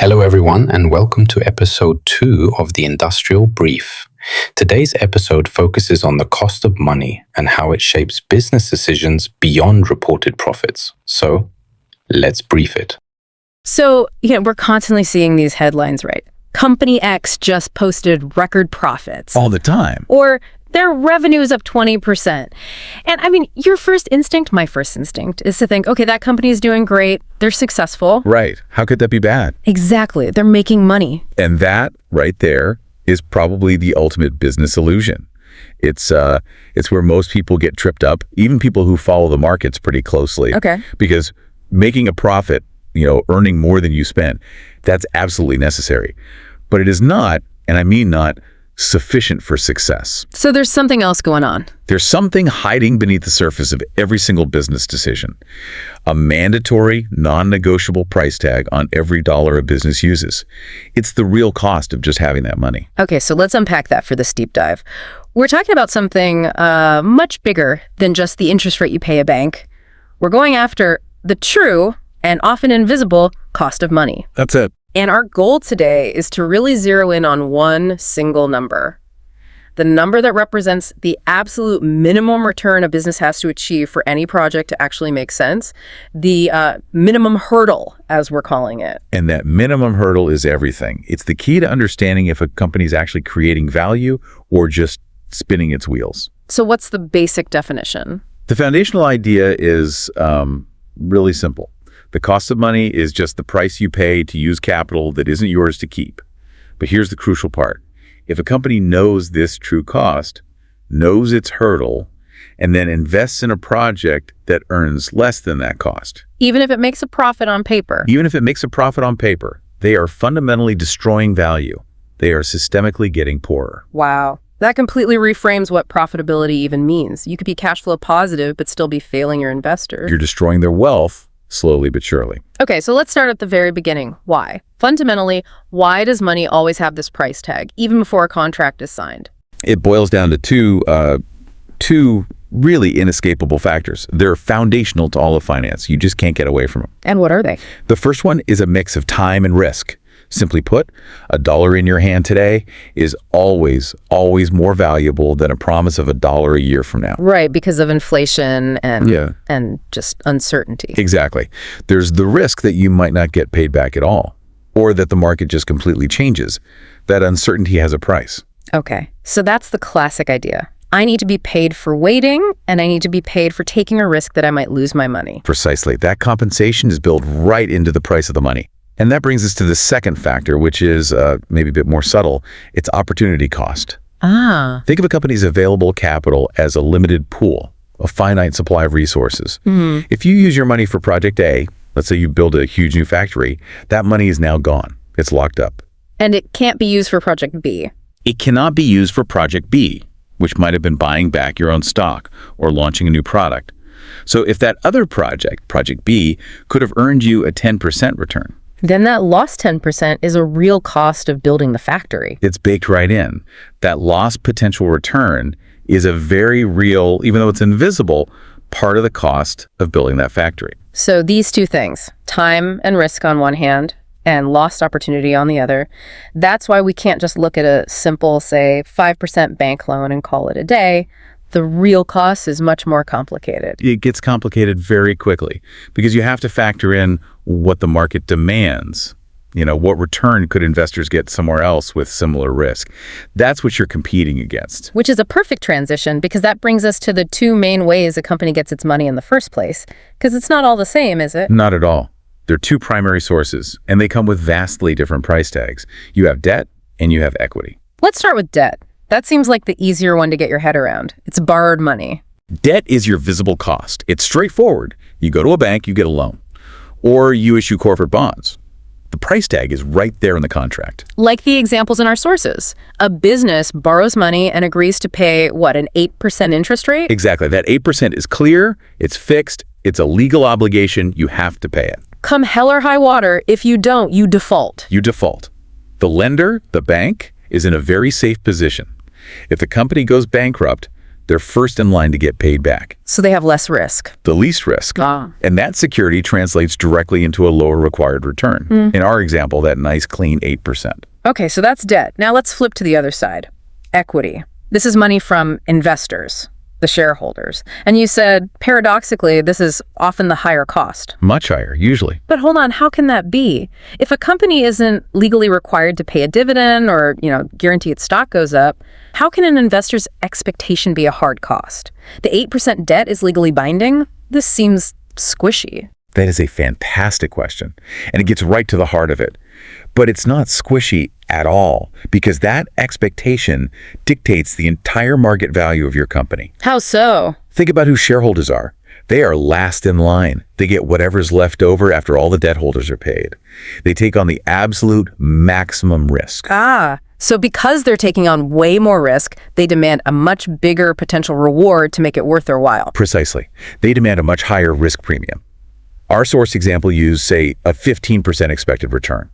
Hello, everyone, and welcome to episode 2 of the Industrial Brief. Today's episode focuses on the cost of money and how it shapes business decisions beyond reported profits. So, let's brief it. So, we're constantly seeing these headlines, right? Company X just posted record profits. All the time. Or their revenue is up 20%. And your first instinct, my first instinct, is to think, okay, that company is doing great. They're successful. Right. How could that be bad? Exactly. They're making money. And that right there is probably the ultimate business illusion. It's where most people get tripped up, even people who follow the markets pretty closely. Okay. Because making a profit, earning more than you spend, that's absolutely necessary. But it is not, and I mean not, sufficient for success. So there's something else going on. There's something hiding beneath the surface of every single business decision. A mandatory, non-negotiable price tag on every dollar a business uses. It's the real cost of just having that money. Okay, so let's unpack that for this deep dive. We're talking about something much bigger than just the interest rate you pay a bank. We're going after the true and often invisible cost of money. That's it. And our goal today is to really zero in on one single number. The number that represents the absolute minimum return a business has to achieve for any project to actually make sense. The minimum hurdle, as we're calling it. And that minimum hurdle is everything. It's the key to understanding if a company is actually creating value or just spinning its wheels. So what's the basic definition? The foundational idea is really simple. The cost of money is just the price you pay to use capital that isn't yours to keep. But here's the crucial part. If a company knows this true cost, knows its hurdle, and then invests in a project that earns less than that cost. Even if it makes a profit on paper. Even if it makes a profit on paper, they are fundamentally destroying value. They are systemically getting poorer. Wow. That completely reframes what profitability even means. You could be cash flow positive, but still be failing your investors. You're destroying their wealth slowly but surely. Okay, so let's start at the very beginning. Why? Fundamentally, why does money always have this price tag, even before a contract is signed? It boils down to two really inescapable factors. They're foundational to all of finance. You just can't get away from them. And what are they? The first one is a mix of time and risk. Simply put, $1 in your hand today is always more valuable than a promise of $1 a year from now. Right, because of inflation and just uncertainty. Exactly. There's the risk that you might not get paid back at all, or that the market just completely changes. That uncertainty has a price. Okay, so that's the classic idea. I need to be paid for waiting, and I need to be paid for taking a risk that I might lose my money. Precisely. That compensation is built right into the price of the money. And that brings us to the second factor, which is maybe a bit more subtle. It's opportunity cost. Think of a company's available capital as a limited pool, a finite supply of resources. Mm-hmm. If you use your money for Project A, let's say you build a huge new factory, that money is now gone. It's locked up. And it can't be used for Project B. It cannot be used for Project B, which might have been buying back your own stock or launching a new product. So if that other project, Project B, could have earned you a 10% return, then that lost 10% is a real cost of building the factory. it's baked right in. That lost potential return is a very real, even though it's invisible, part of the cost of building that factory. So these two things, time and risk on one hand, and lost opportunity on the other, that's why we can't just look at a simple, say, 5% bank loan and call it a day. The real cost is much more complicated. It gets complicated very quickly because you have to factor in what the market demands. What return could investors get somewhere else with similar risk? That's what you're competing against. Which is a perfect transition because that brings us to the two main ways a company gets its money in the first place. Because it's not all the same, is it? Not at all. There are two primary sources, and they come with vastly different price tags. You have debt and you have equity. Let's start with debt. That seems like the easier one to get your head around. It's borrowed money. Debt is your visible cost. It's straightforward. You go to a bank, you get a loan. Or you issue corporate bonds. The price tag is right there in the contract. Like the examples in our sources. A business borrows money and agrees to pay, an 8% interest rate? Exactly. That 8% is clear, it's fixed, it's a legal obligation, you have to pay it. Come hell or high water, if you don't, you default. You default. The lender, the bank, is in a very safe position. If the company goes bankrupt, They're first in line to get paid back. So they have less risk. The least risk. And that security translates directly into a lower required return. In our example, that nice clean 8%. Okay, so that's debt. Now let's flip to the other side. Equity. This is money from investors, the shareholders. And you said, paradoxically, this is often the higher cost. Much higher, usually. But hold on, how can that be? If a company isn't legally required to pay a dividend or, guarantee its stock goes up, how can an investor's expectation be a hard cost? The 8% debt is legally binding? This seems squishy. That is a fantastic question, and it gets right to the heart of it. But it's not squishy at all, because that expectation dictates the entire market value of your company. How so? Think about who shareholders are. They are last in line. They get whatever's left over after all the debt holders are paid. They take on the absolute maximum risk. So because they're taking on way more risk, they demand a much bigger potential reward to make it worth their while. Precisely. They demand a much higher risk premium. Our source example used, say, a 15% expected return.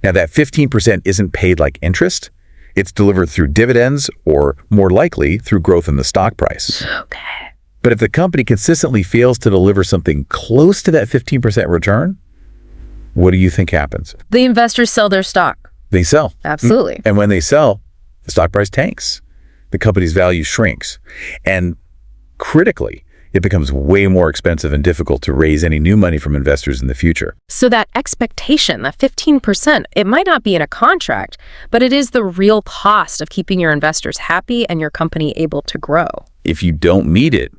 Now, that 15% isn't paid like interest. It's delivered through dividends or, more likely, through growth in the stock price. Okay. But if the company consistently fails to deliver something close to that 15% return, what do you think happens? The investors sell their stock. They sell. Absolutely. And when they sell, the stock price tanks. The company's value shrinks. And critically, it becomes way more expensive and difficult to raise any new money from investors in the future. So that expectation, that 15%, it might not be in a contract, but it is the real cost of keeping your investors happy and your company able to grow. If you don't meet it,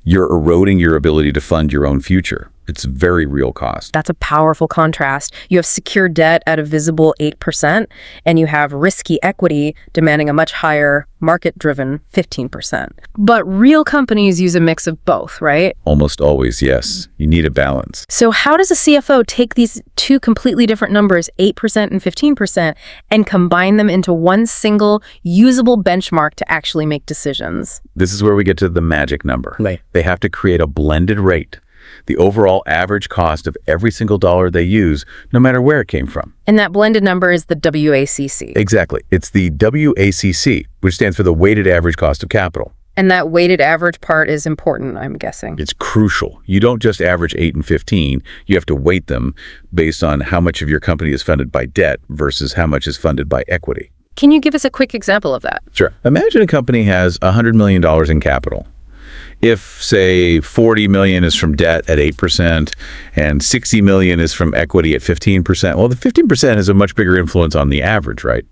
you're eroding your ability to fund your own future. It's a very real cost. That's a powerful contrast. You have secure debt at a visible 8%, and you have risky equity demanding a much higher market-driven 15%. But real companies use a mix of both, right? Almost always, yes. You need a balance. So how does a CFO take these two completely different numbers, 8% and 15%, and combine them into one single usable benchmark to actually make decisions? This is where we get to the magic number. Right. They have to create a blended rate, the overall average cost of every single dollar they use, no matter where it came from. And that blended number is the WACC. Exactly. It's the WACC, which stands for the weighted average cost of capital. And that weighted average part is important, I'm guessing. It's crucial. You don't just average 8 and 15. You have to weight them based on how much of your company is funded by debt versus how much is funded by equity. Can you give us a quick example of that? Sure. Imagine a company has $100 million in capital. If, say, 40 million is from debt at 8% and 60 million is from equity at 15%, well, the 15% has a much bigger influence on the average, right?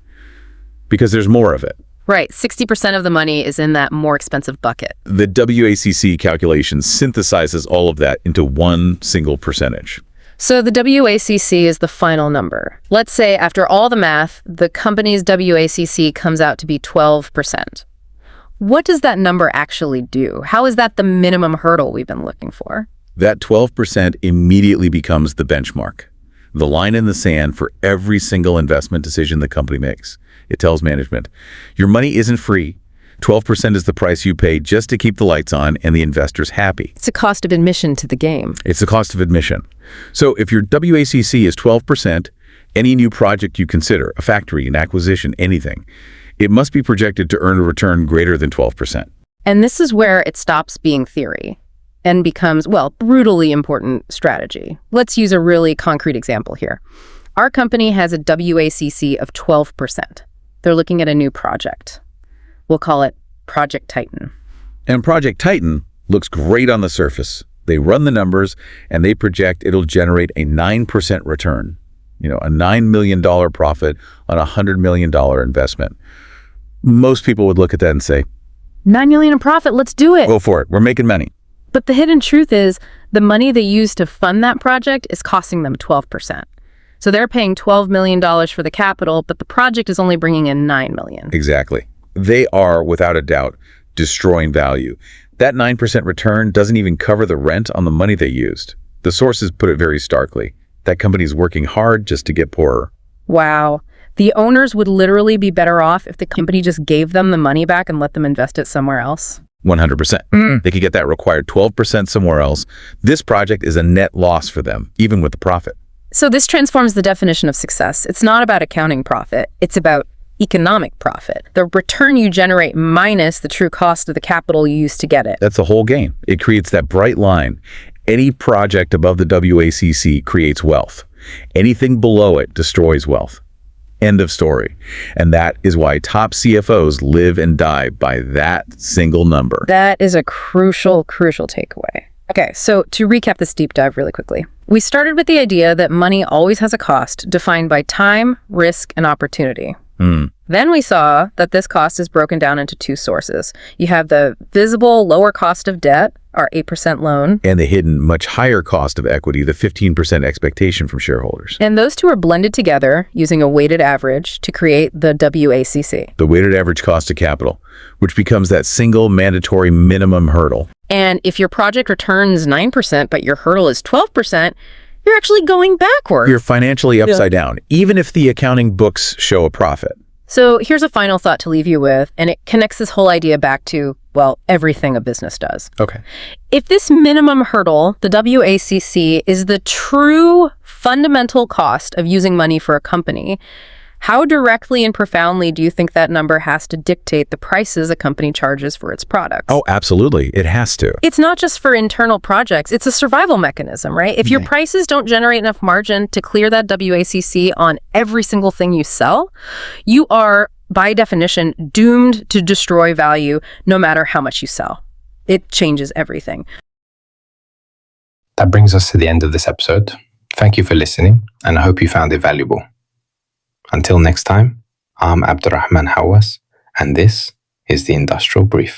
Because there's more of it. Right. 60% of the money is in that more expensive bucket. The WACC calculation synthesizes all of that into one single percentage. So the WACC is the final number. Let's say after all the math, the company's WACC comes out to be 12%. What does that number actually do? How is that the minimum hurdle we've been looking for? That 12% immediately becomes the benchmark, the line in the sand for every single investment decision the company makes. It tells management, your money isn't free. 12% is the price you pay just to keep the lights on and the investors happy. It's a cost of admission to the game. It's the cost of admission. So if your WACC is 12%, any new project you consider, a factory, an acquisition, anything, it must be projected to earn a return greater than 12%. And this is where it stops being theory and becomes, well, brutally important strategy. Let's use a really concrete example here. Our company has a WACC of 12%. They're looking at a new project. We'll call it Project Titan. And Project Titan looks great on the surface. They run the numbers and they project it'll generate a 9% return. A $9 million profit on a $100 million investment. Most people would look at that and say, $9 million in profit, let's do it. Go for it. We're making money. But the hidden truth is the money they use to fund that project is costing them 12%. So they're paying $12 million for the capital, but the project is only bringing in $9 million. Exactly. They are, without a doubt, destroying value. That 9% return doesn't even cover the rent on the money they used. The sources put it very starkly. That company is working hard just to get poorer. Wow. The owners would literally be better off if the company just gave them the money back and let them invest it somewhere else. 100%. They could get that required 12% somewhere else. This project is a net loss for them, even with the profit. So this transforms the definition of success. It's not about accounting profit. It's about economic profit, the return you generate minus the true cost of the capital you use to get it. That's the whole game. It creates that bright line. Any project above the WACC creates wealth. Anything below it destroys wealth. End of story. And that is why top CFOs live and die by that single number. That is a crucial takeaway. Okay, so to recap this deep dive really quickly. We started with the idea that money always has a cost defined by time, risk, and opportunity. Then we saw that this cost is broken down into two sources. You have the visible lower cost of debt, our 8% loan. And the hidden much higher cost of equity, the 15% expectation from shareholders. And those two are blended together using a weighted average to create the WACC. The weighted average cost of capital, which becomes that single mandatory minimum hurdle. And if your project returns 9%, but your hurdle is 12%, you're actually going backward. You're financially upside down, even if the accounting books show a profit. So here's a final thought to leave you with, and it connects this whole idea back to, well, everything a business does. Okay. If this minimum hurdle, the WACC, is the true fundamental cost of using money for a company, how directly and profoundly do you think that number has to dictate the prices a company charges for its products? Oh, absolutely. It has to. It's not just for internal projects. It's a survival mechanism, right? If your prices don't generate enough margin to clear that WACC on every single thing you sell, you are, by definition, doomed to destroy value no matter how much you sell. It changes everything. That brings us to the end of this episode. Thank you for listening, and I hope you found it valuable. Until next time, I'm Abdurrahman Hawass, and this is the Industrial Brief.